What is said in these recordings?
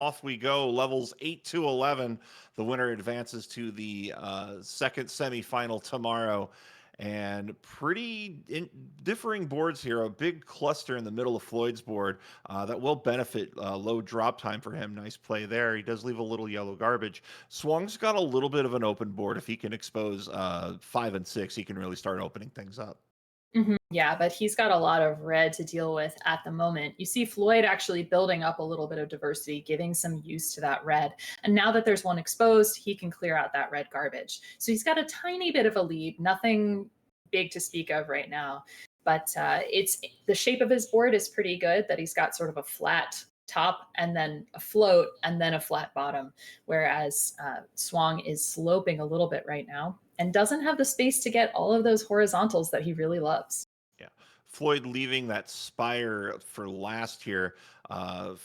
Off we go. Levels 8 to 11. The winner advances to the second semifinal tomorrow. And differing boards here. A big cluster in the middle of Floyd's board that will benefit low drop time for him. Nice play there. He does leave a little yellow garbage. Swang's got a little bit of an open board. If he can expose 5 and 6, he can really start opening things up. Yeah, but he's got a lot of red to deal with at the moment. You see Floyd actually building up a little bit of diversity, giving some use to that red. And now that there's one exposed, he can clear out that red garbage. So he's got a tiny bit of a lead, nothing big to speak of right now. But it's the shape of his board is pretty good, that he's got sort of a flat top and then a float and then a flat bottom, whereas Swang is sloping a little bit right now and doesn't have the space to get all of those horizontals that he really loves. Yeah. Floyd leaving that spire for last here. We're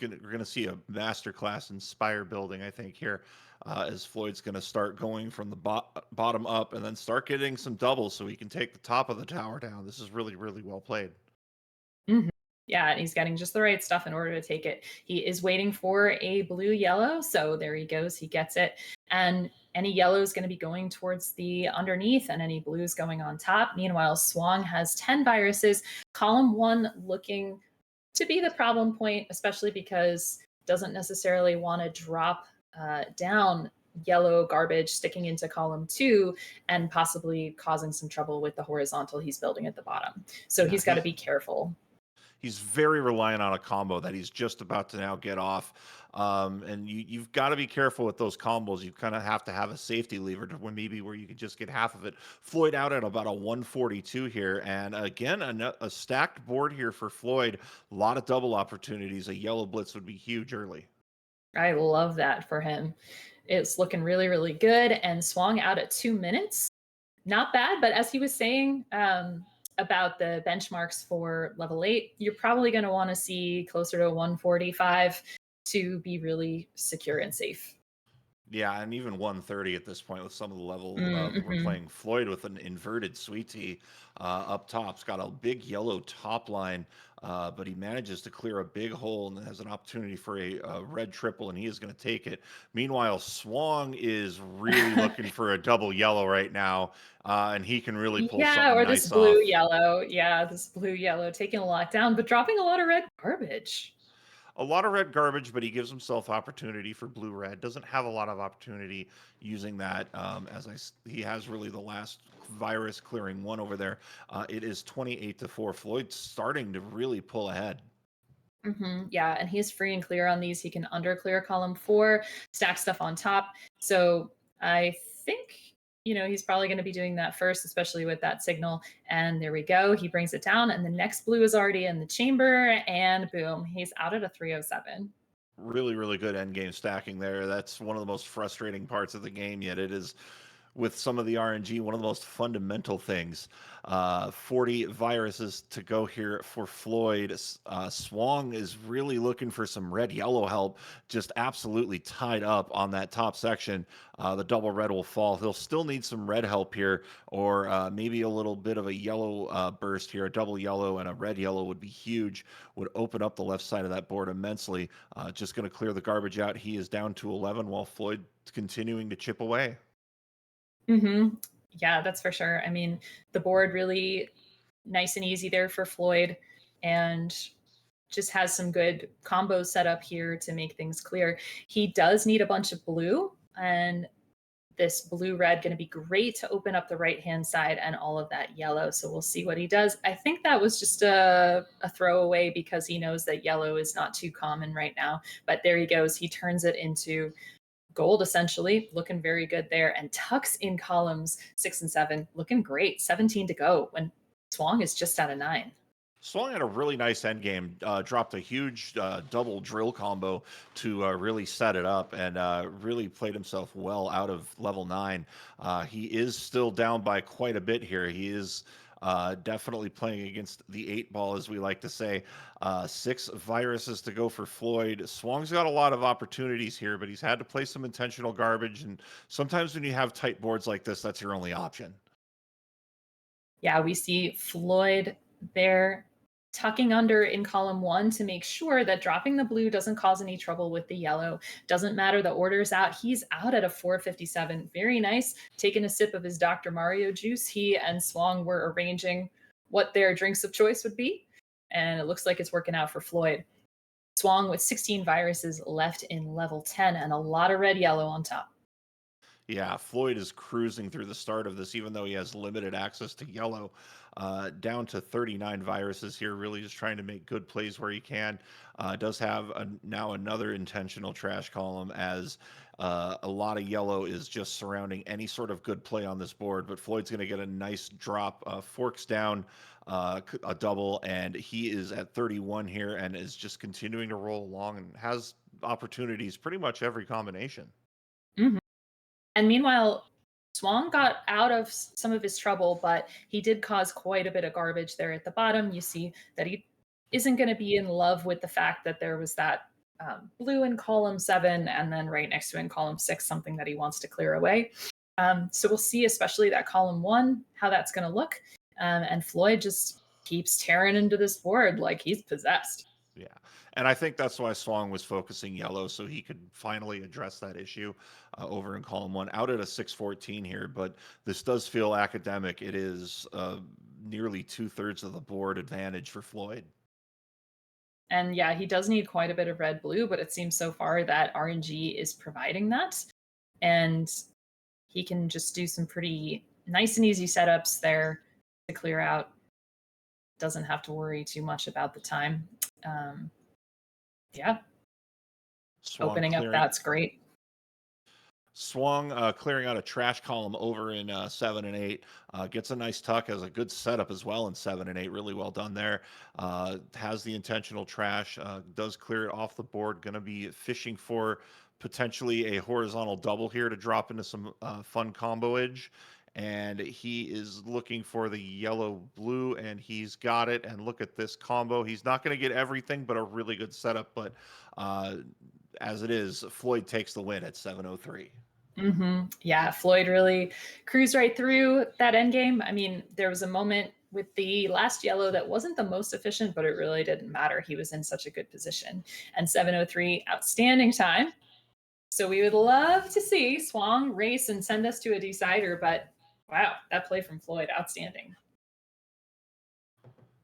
gonna see a masterclass in spire building, I think, here, as Floyd's gonna start going from the bottom up and then start getting some doubles so he can take the top of the tower down. This is really, really well played. Mhm. Yeah, and he's getting just the right stuff in order to take it. He is waiting for a blue yellow, so there he goes. He gets it, and any yellow is going to be going towards the underneath, and any blue is going on top. Meanwhile, Swang has 10 viruses. Column one looking to be the problem point, especially because doesn't necessarily want to drop down yellow garbage sticking into column two and possibly causing some trouble with the horizontal he's building at the bottom. So Yeah, he's got to be careful. he's very reliant on a combo that he's just about to now get off. And you've got to be careful with those combos. You kind of have to have a safety lever to where you could just get half of it. Floyd out at about a 142 here. And again, a stacked board here for Floyd. A lot of double opportunities. A yellow blitz would be huge early. I love that for him. It's looking really, really good and swung out at 2 minutes. Not bad, but as he was saying about the benchmarks for level 8, you're probably going to want to see closer to 145 to be really secure and safe. Yeah, and even 130 at this point with some of the level we're Mm-hmm. playing. Floyd with an inverted sweet tea up top. It's got a big yellow top line, but he manages to clear a big hole and has an opportunity for a red triple, and he is going to take it. Meanwhile, Swang is really looking for a double yellow right now, and he can really pull Yeah, something or this nice blue off. yellow. Yeah, this blue yellow taking a lot down, but dropping a lot of red garbage. A lot of red garbage, but he gives himself opportunity for blue red. Doesn't have a lot of opportunity using that. He has really the last virus clearing one over there. It is 28 to 4. Floyd starting to really pull ahead. Yeah, and he's free and clear on these. He can under clear column four, stack stuff on top. So I think, he's probably going to be doing that first, especially with that signal. And there we go. He brings it down, and the next blue is already in the chamber, and boom, he's out at a 307. Really, really good end game stacking there. That's one of the most frustrating parts of the game, yet it is with some of the RNG, one of the most fundamental things. 40 viruses to go here for Floyd. Swang is really looking for some red yellow help, just absolutely tied up on that top section. The double red will fall. He'll still need some red help here, or maybe a little bit of a yellow burst here. A double yellow and a red yellow would be huge, would open up the left side of that board immensely. Just going to clear the garbage out. He is down to 11 while Floyd continuing to chip away. Yeah, that's for sure. I mean, the board really nice and easy there for Floyd, and just has some good combos set up here to make things clear. He does need a bunch of blue, and this blue red going to be great to open up the right hand side and all of that yellow. So we'll see what he does. I think that was just a throwaway because he knows that yellow is not too common right now. But there he goes. He turns it into gold essentially, looking very good there, and tucks in columns 6 and 7, looking great. 17 to go when Swang is just out of 9. Swung had a really nice end game, dropped a huge double drill combo to really set it up, and really played himself well out of level 9. He is still down by quite a bit here. He is definitely playing against the 8 ball, as we like to say. 6 viruses to go for Floyd. Swang's got a lot of opportunities here, but he's had to play some intentional garbage, and sometimes when you have tight boards like this, that's your only option. Yeah, we see Floyd there tucking under in column 1 to make sure that dropping the blue doesn't cause any trouble with the yellow. Doesn't matter, the order's out. He's out at a 457. Very nice. Taking a sip of his Dr. Mario juice, he and Swang were arranging what their drinks of choice would be, and it looks like it's working out for Floyd. Swang with 16 viruses left in level 10 and a lot of red yellow on top. Yeah, Floyd is cruising through the start of this, even though he has limited access to yellow, down to 39 viruses here, really just trying to make good plays where he can. Does have now another intentional trash column, as a lot of yellow is just surrounding any sort of good play on this board. But Floyd's going to get a nice drop, forks down a double, and he is at 31 here and is just continuing to roll along and has opportunities pretty much every combination. Mhm. And meanwhile, Swang got out of some of his trouble, but he did cause quite a bit of garbage there at the bottom. You see that he isn't going to be in love with the fact that there was that blue in column 7, and then right next to it in column 6, something that he wants to clear away. So we'll see, especially that column 1, how that's going to look. And Floyd just keeps tearing into this board like he's possessed. Yeah. And I think that's why Swang was focusing yellow, so he could finally address that issue over in column 1. Out at a 614 here, but this does feel academic. It is nearly 2/3 of the board advantage for Floyd. And yeah, he does need quite a bit of red blue, but it seems so far that RNG is providing that. And he can just do some pretty nice and easy setups there to clear out. Doesn't have to worry too much about the time. Um, yeah, Swang opening up clearing that's great. Swung, clearing out a trash column over in 7 and 8. Gets a nice tuck, has a good setup as well in 7 and 8. Really well done there. Has the intentional trash, does clear it off the board. Going to be fishing for potentially a horizontal double here to drop into some fun combo edge. And he is looking for the yellow blue, and he's got it. And look at this combo. He's not going to get everything, but a really good setup. But as it is, Floyd takes the win at 7:03. Yeah, Floyd really cruised right through that end game. I mean, there was a moment with the last yellow that wasn't the most efficient, but it really didn't matter. He was in such a good position. And 7:03, outstanding time. So we would love to see Swang race and send us to a decider, but wow, that play from Floyd, outstanding.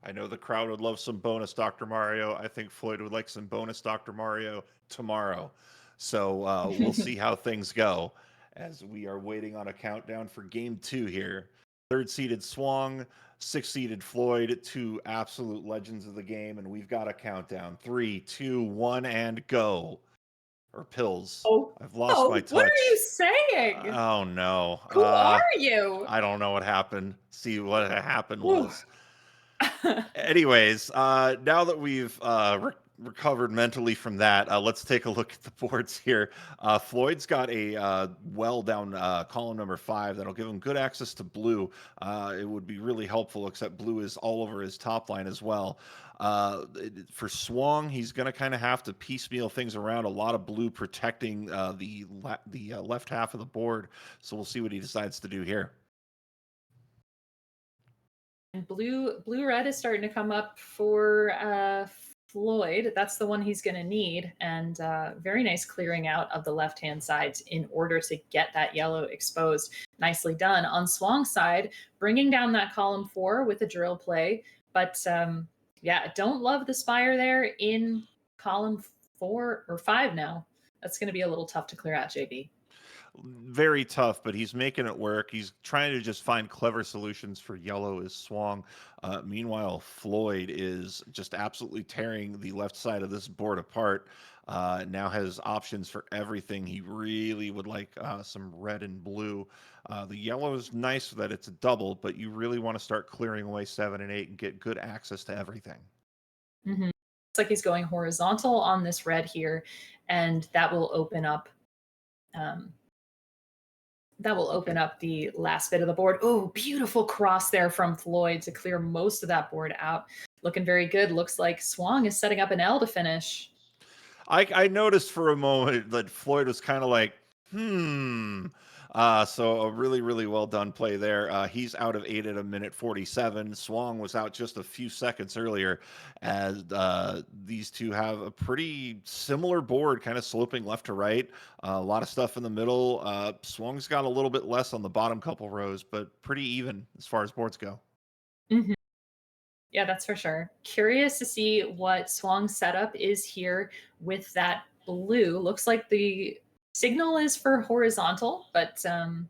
I know the crowd would love some bonus Dr. Mario. I think Floyd would like some bonus Dr. Mario tomorrow. So we'll see how things go as we are waiting on a countdown for game 2 here. Third seeded Swang, sixth seeded Floyd, two absolute legends of the game. And we've got a countdown 3, 2, 1, and go. Or pills. Oh, I've lost my oh, what are you touch. saying? Oh no. Who are you? I don't know what happened. See, what happened Ooh. was anyways, now that we've recovered mentally from that, let's take a look at the boards here. Floyd's got a well down column number 5 that'll give him good access to blue. It would be really helpful, except blue is all over his top line as well. For Swang, he's going to kind of have to piecemeal things around. A lot of blue protecting the left half of the board. So we'll see what he decides to do here. And blue red is starting to come up for Floyd. That's the one he's going to need, and very nice clearing out of the left hand sides in order to get that yellow exposed. Nicely done on Swang's side, bringing down that column 4 with a drill play. But yeah, don't love the spire there in column 4 or 5 now. That's going to be a little tough to clear out, JB. Very tough, but he's making it work. He's trying to just find clever solutions for yellow as Swang. Meanwhile, Floyd is just absolutely tearing the left side of this board apart. Now has options for everything. He really would like some red and blue. The yellow is nice that it's a double, but you really want to start clearing away 7 and 8 and get good access to everything. It's like he's going horizontal on this red here, and that will open up the last bit of the board. Oh, beautiful cross there from Floyd to clear most of that board out. Looking very good. Looks like Swang is setting up an L to finish. I noticed for a moment that Floyd was kind of like, So a really, really well done play there. He's out of 8 at a minute 47. Swang was out just a few seconds earlier, as these two have a pretty similar board, kind of sloping left to right. A lot of stuff in the middle. Swang's got a little bit less on the bottom couple rows, but pretty even as far as boards go. Mhm. Yeah, that's for sure. Curious to see what Swang's setup is here with that blue. Looks like the signal is for horizontal, but and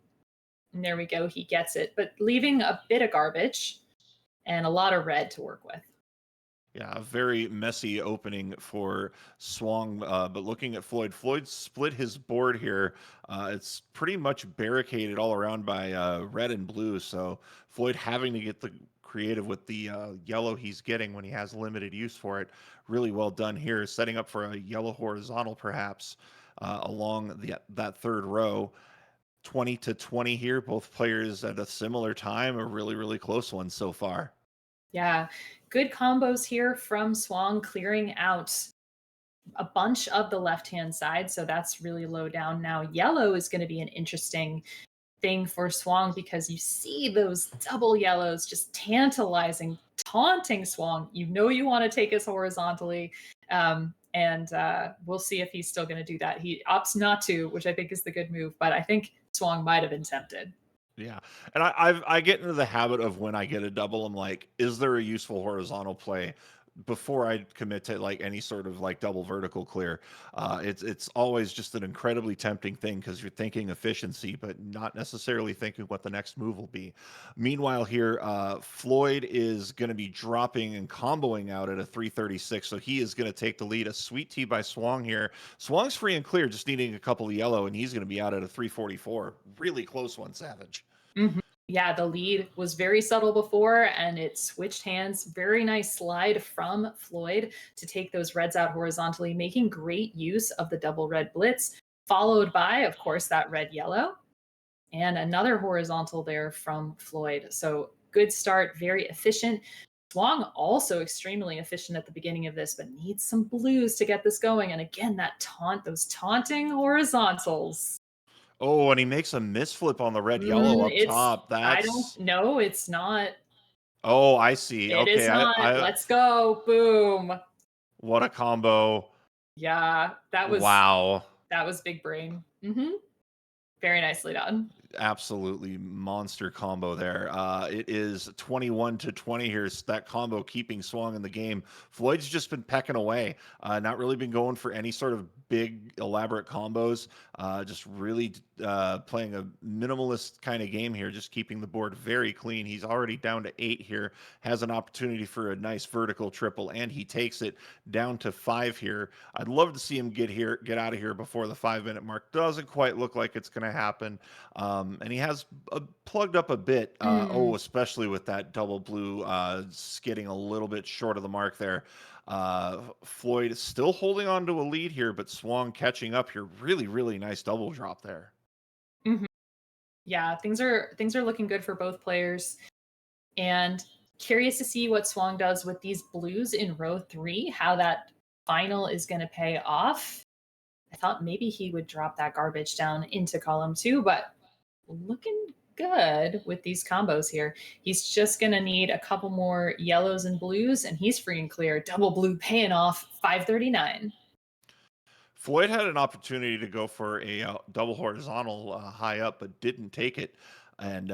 there we go. He gets it, but leaving a bit of garbage and a lot of red to work with. Yeah, a very messy opening for Swang. But looking at Floyd, Floyd split his board here. It's pretty much barricaded all around by red and blue. So Floyd having to get the creative with the yellow he's getting when he has limited use for it. Really well done here, setting up for a yellow horizontal perhaps along that third row. 20 to 20 here. Both players at a similar time. A really, really close one so far. Yeah, good combos here from Swang, clearing out a bunch of the left hand side. So that's really low down. Now, yellow is going to be an interesting thing for Swang because you see those double yellows just tantalizing, taunting Swang. You know you want to take us horizontally. And we'll see if he's still going to do that. He opts not to, which I think is the good move, but I think Swang might have been tempted. Yeah, and I get into the habit of when I get a double, I'm like, is there a useful horizontal play before I commit to like any sort of like double vertical clear? It's always just an incredibly tempting thing because you're thinking efficiency, but not necessarily thinking what the next move will be. Meanwhile, here Floyd is going to be dropping and comboing out at a 336, so he is going to take the lead. A sweet tee by Swang here. Swang's free and clear, just needing a couple of yellow, and he's going to be out at a 344. Really close one, Savage. Mhm. Yeah, the lead was very subtle before and it switched hands. Very nice slide from Floyd to take those reds out horizontally, making great use of the double red blitz, followed by, of course, that red yellow and another horizontal there from Floyd. So good start, very efficient. Swang also extremely efficient at the beginning of this, but needs some blues to get this going. And again, that taunt, those taunting horizontals. Oh, and he makes a misflip on the red yellow up It's top. I don't That's know, it's not. oh, I see. It is Okay, not. I Let's go. Boom. what a combo. Yeah, Wow. that was big brain. Very nicely done. Absolutely monster combo there. It is 21 to 20 here. That combo keeping Swung in the game. Floyd's just been pecking away. Not really been going for any sort of big elaborate combos. Just really playing a minimalist kind of game here, just keeping the board very clean. He's already down to 8 here. Has an opportunity for a nice vertical triple, and he takes it down to 5 here. I'd love to see him get out of here before the 5 minute mark. Doesn't quite look like it's going to happen. And he has plugged up a bit. Mm, Especially with that double blue skidding a little bit short of the mark there. Floyd is still holding on to a lead here, but Swang catching up here. Really, really nice double drop there. mhm. Yeah, things are looking good for both players. And curious to see what Swang does with these blues in row 3, how that final is going to pay off. I thought maybe he would drop that garbage down into column 2, but looking good with these combos here. He's just going to need a couple more yellows and blues, and he's free and clear. Double blue paying off 539. Floyd had an opportunity to go for a double horizontal high up, but didn't take it and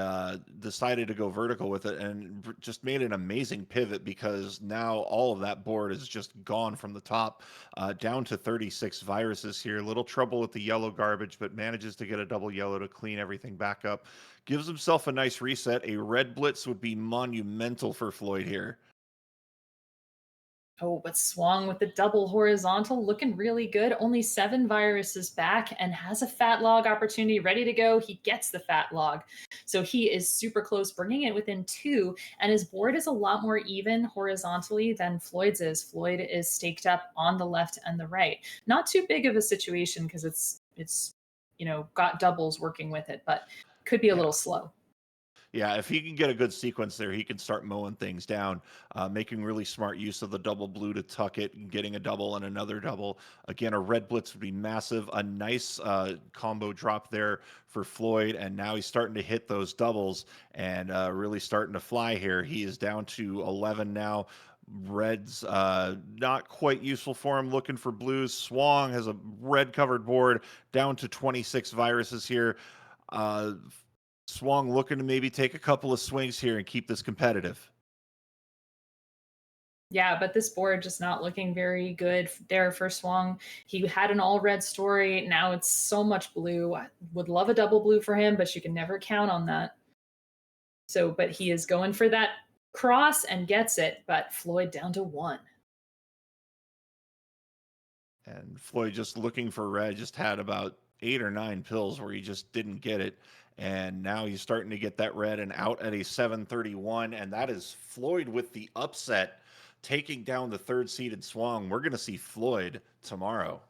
decided to go vertical with it and just made an amazing pivot because now all of that board is just gone from the top down to 36 viruses here. Little trouble with the yellow garbage, but manages to get a double yellow to clean everything back up. Gives himself a nice reset. A red blitz would be monumental for Floyd here. Oh, but Swung with the double horizontal looking really good. Only 7 viruses back and has a fat log opportunity ready to go. He gets the fat log. So he is super close, bringing it within 2. And his board is a lot more even horizontally than Floyd's is. Floyd is staked up on the left and the right. Not too big of a situation because it's got doubles working with it, but could be a Yeah. little slow. Yeah, if he can get a good sequence there, he can start mowing things down, making really smart use of the double blue to tuck it and getting a double and another double. Again, a red blitz would be massive. A nice combo drop there for Floyd, and now he's starting to hit those doubles and really starting to fly here. He is down to 11 now. Red's not quite useful for him. Looking for blues. Swang has a red covered board down to 26 viruses here. Uh, Swung looking to maybe take a couple of swings here and keep this competitive. Yeah, but this board just not looking very good there for Swung. He had an all red story. Now it's so much blue. I would love a double blue for him, but you can never count on that. So, but he is going for that cross and gets it. But Floyd down to one. And Floyd just looking for red, just had about 8 or 9 pills where he just didn't get it. And now he's starting to get that red and out at a 731. And that is Floyd with the upset, taking down the third seeded Swung. We're going to see Floyd tomorrow.